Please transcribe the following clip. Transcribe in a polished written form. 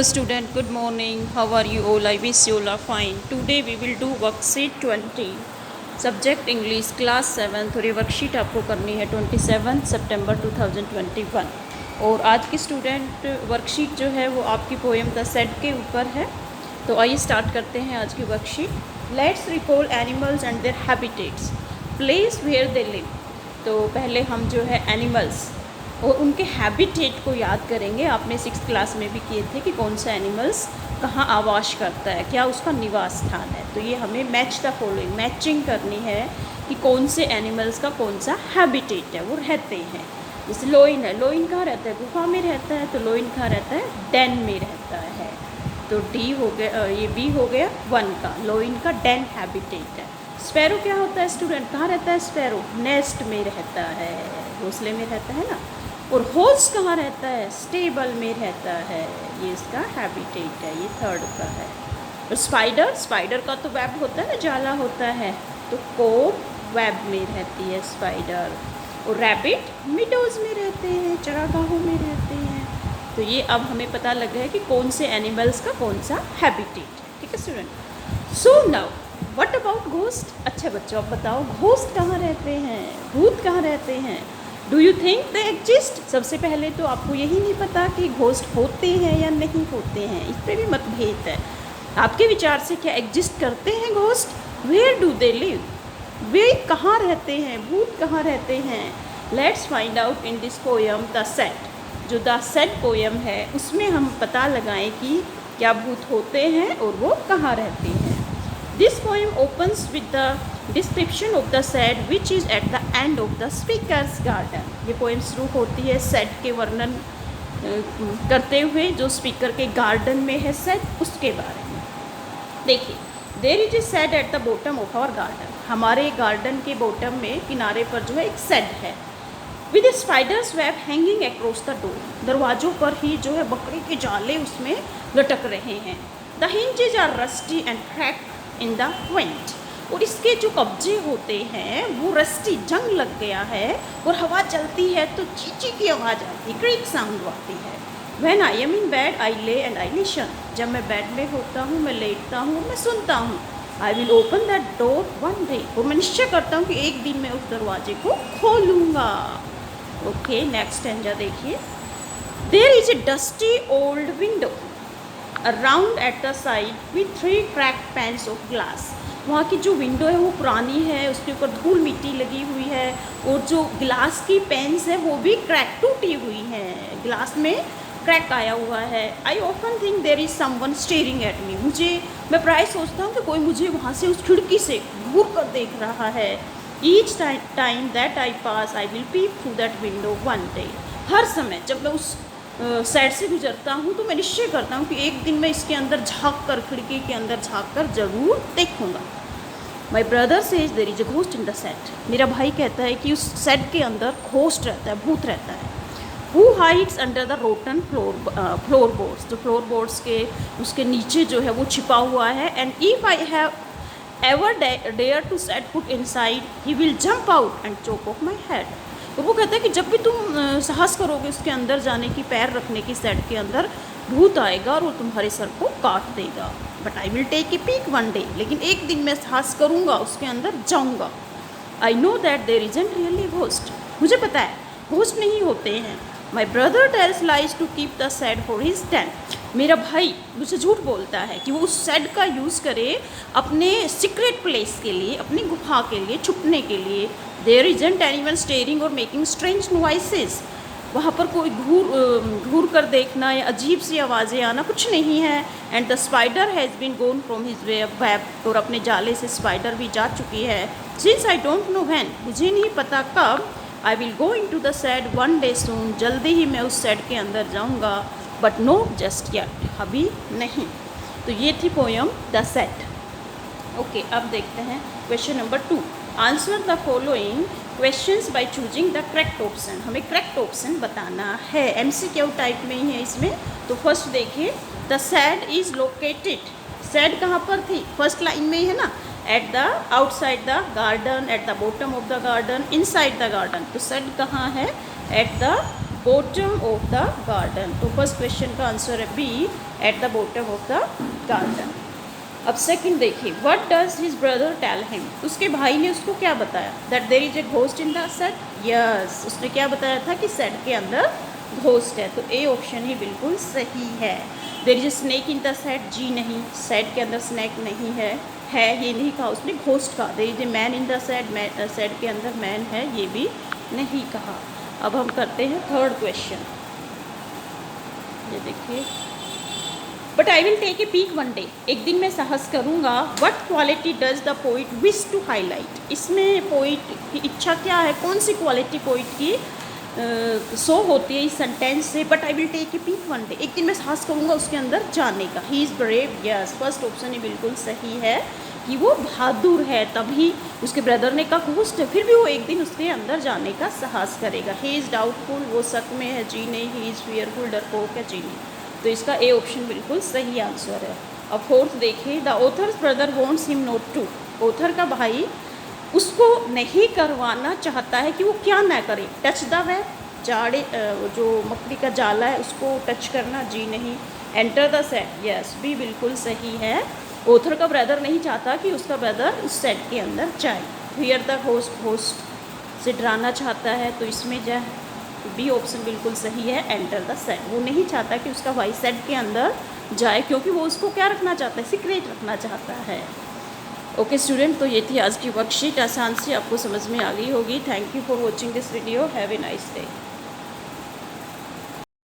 Hello student, good morning. How are you all? I wish you all are fine. Today we will do worksheet 20. Subject English class 7. थोड़ी worksheet आपको करनी है 27 सितंबर 2021. और आज की student worksheet जो है वो आपकी पोएम द सेट के ऊपर है. तो आइए स्टार्ट करते हैं आज की worksheet. Let's recall animals and their habitats, place where they live. तो पहले हम जो है एनिमल्स और उनके हैबिटेट को याद करेंगे. आपने 6th क्लास में भी किए थे कि कौन सा एनिमल्स कहाँ आवास करता है, क्या उसका निवास स्थान है. तो ये हमें मैच द फॉलोइंग, मैचिंग करनी है कि कौन से एनिमल्स का कौन सा हैबिटेट है, वो रहते हैं. जैसे लोइन है, लोइन कहाँ रहता है? गुफा में रहता है. तो लोइन कहाँ रहता है? डेन में रहता है. तो डी हो गया, ये बी हो गया 1 का. लोइन का डेन हैबिटेट है. स्पैरो क्या होता है स्टूडेंट? कहाँ रहता है स्पैरो? नेस्ट में रहता है, घोंसले में रहता है ना. और हॉर्स कहाँ रहता है? स्टेबल में रहता है. ये इसका हैबिटेट है, ये 3rd का है. और स्पाइडर, स्पाइडर का तो वेब होता है ना, जाला होता है. तो कोब वेब में रहती है स्पाइडर. और रैबिट मिडोज में रहते हैं, चरागाहों में रहते हैं. तो ये अब हमें पता लग गया है कि कौन से एनिमल्स का कौन सा हैबिटेट है. ठीक है student. So now what about ghost? अच्छा बच्चों आप बताओ, घोस्ट कहाँ रहते हैं, भूत कहाँ रहते हैं? Do you think they exist? सबसे पहले तो आपको यही नहीं पता कि घोस्ट होते हैं या नहीं होते हैं, इस पर भी मतभेद है. आपके विचार से क्या एग्जिस्ट करते हैं ghost? Where do they live? वे कहाँ रहते हैं, भूत कहाँ रहते हैं? Let's find out in this poem the set. जो द सेट पोएम है उसमें हम पता लगाएं कि क्या भूत होते हैं और वो कहाँ रहते हैं. This poem opens with the description of the set which is at the end of the speakers garden. ये पोएम शुरू होती है सेट के वर्णन करते हुए, जो स्पीकर के गार्डन में है सेट, उसके बारे में. देखिए, there is a shed at the bottom of our garden. हमारे गार्डन के बॉटम में किनारे पर जो है एक सेट है. With a spider's web hanging across the door. दरवाजों पर ही जो है बकरी के जाले उसमें लटक रहे हैं. The hinges are rusty and creak in the wind. और इसके जो कब्जे होते हैं वो रस्टी, जंग लग गया है, और हवा चलती है तो चींची की आवाज़ आती है, क्रीक साउंड आती है. When I am in bed आई ले एंड आई लिसन. जब मैं बेड में होता हूँ, मैं लेटता हूँ, मैं सुनता हूँ. I will open that door one day. और मैं निश्चय करता हूँ कि एक दिन मैं उस दरवाजे को खोलूँगा. ओके, नेक्स्ट स्टैंजा देखिए. There is a dusty old window around at the side with 3 cracked panes of glass. वहाँ की जो विंडो है वो पुरानी है, उसके ऊपर धूल मिट्टी लगी हुई है, और जो ग्लास की पेन्स है वो भी क्रैक, टूटी हुई हैं, ग्लास में क्रैक आया हुआ है. I often think there is someone staring at me. मैं प्राय सोचता हूँ कि कोई मुझे वहाँ से उस खिड़की से घूर कर देख रहा है. Each time that I pass I will peep through that window one day. हर समय जब मैं उस साइड से गुजरता हूँ तो मैं निश्चय करता हूँ कि एक दिन मैं इसके अंदर झाँक कर, खिड़की के अंदर झाँक कर ज़रूर देखूँगा. My brother says there is a ghost in the shed. मेरा भाई कहता है कि उस सेट के अंदर घोस्ट रहता है, भूत रहता है. Who hides under the rotten floorboards. जो फ्लोर बोर्ड्स के उसके नीचे जो है वो छिपा हुआ है. And if I have ever dare to set foot inside he will jump out and chop off my head. तो वो कहता है कि जब भी तुम साहस करोगे उसके अंदर जाने की, पैर रखने की सेट के अंदर, भूत आएगा और वो तुम्हारे सर को काट देगा. But I will take a peek one day. लेकिन एक दिन मैं साहस करूँगा, उसके अंदर जाऊँगा. I know that there isn't really ghost. मुझे पता है घोस्ट नहीं होते हैं. My brother tells lies to keep the shed for his tent. मेरा भाई मुझे झूठ बोलता है कि वो उस सेट का यूज़ करे अपने सीक्रेट प्लेस के लिए, अपनी गुफा के लिए, छुपने के लिए. देयर इजंट एनीवन स्टेयरिंग और मेकिंग स्ट्रेंज नॉइसेस. वहाँ पर कोई घूर कर देखना या अजीब सी आवाज़ें आना कुछ नहीं है. And the spider has been gone from his web. और अपने जाले से स्पाइडर भी जा चुकी है. Since I don't know when, मुझे नहीं पता कब. I will go into the set one day soon. जल्दी ही मैं उस सेट के अंदर जाऊँगा. बट नो जस्ट येट, अभी नहीं. तो ये थी पोएम द सेट. ओके, अब देखते हैं question number 2. Answer the following questions by choosing the correct option. हमें करेक्ट ऑप्शन बताना है. MCQ टाइप में ही है इसमें. तो फर्स्ट देखिए, the shed is located. Shed कहाँ पर थी? फर्स्ट लाइन में ही है ना. At the outside the garden, at the bottom of the garden, inside the garden. तो सेट कहाँ है? At the bottom of the garden. तो फर्स्ट क्वेश्चन का आंसर है B, at the bottom of the garden. अब second देखिए, what does his brother tell him, उसके भाई ने उसको क्या बताया, that there is a ghost in the shed. Yes, उसने क्या बताया था कि सेट के अंदर घोस्ट है, तो ए ऑप्शन ही बिल्कुल सही है। There is a snake in the set, जी नहीं, सेट के अंदर स्नेक नहीं है ये नहीं कहा उसने, घोस्ट कहा। There is a man in the shed, shed के अंदर मैन है, ये भी नहीं कहा। अब हम करते हैं थर्ड क्वेश्चन, ये देखिए, but I will take a peek one day, एक दिन मैं साहस करूँगा। What quality does the poet wish to highlight, इसमें पोइट की इच्छा क्या है, कौन सी क्वालिटी पोइट की शो होती है इस सेंटेंस से। But I will take a peek one day, एक दिन मैं साहस करूँगा उसके अंदर जाने का। He is brave, yes, first option ही बिल्कुल सही है कि वो बहादुर है, तभी उसके ब्रदर ने कहा घोस्ट है, फिर भी वो एक दिन उसके अंदर जाने का साहस करेगा। ही इज़ डाउटफुल, वो शक में है, जी नहीं। ही इज़ फियरफुल, डरपोक है, जी नहीं। तो इसका ए ऑप्शन बिल्कुल सही आंसर है। अब फोर्थ देखिए, the author's brother wants him not to, author का भाई उसको नहीं करवाना चाहता है कि वो क्या ना करे, टच द वेब, जाड़े जो मकड़ी का जाला है उसको टच करना, जी नहीं। एंटर द सेट, यस, भी बिल्कुल सही है। ऑथर का ब्रदर नहीं चाहता कि उसका ब्रदर उस सेट के अंदर जाए। हियर द होस्ट, होस्ट से डराना चाहता है, तो इसमें जो बी ऑप्शन बिल्कुल सही है, एंटर द सेट। वो नहीं चाहता कि उसका भाई सेट के अंदर जाए, क्योंकि वो उसको क्या रखना चाहता है, सीक्रेट रखना चाहता है। ओके स्टूडेंट, तो ये थी आज की वर्कशीट, आसान से आपको समझ में आ गई होगी। Thank you for watching this video, have a nice day.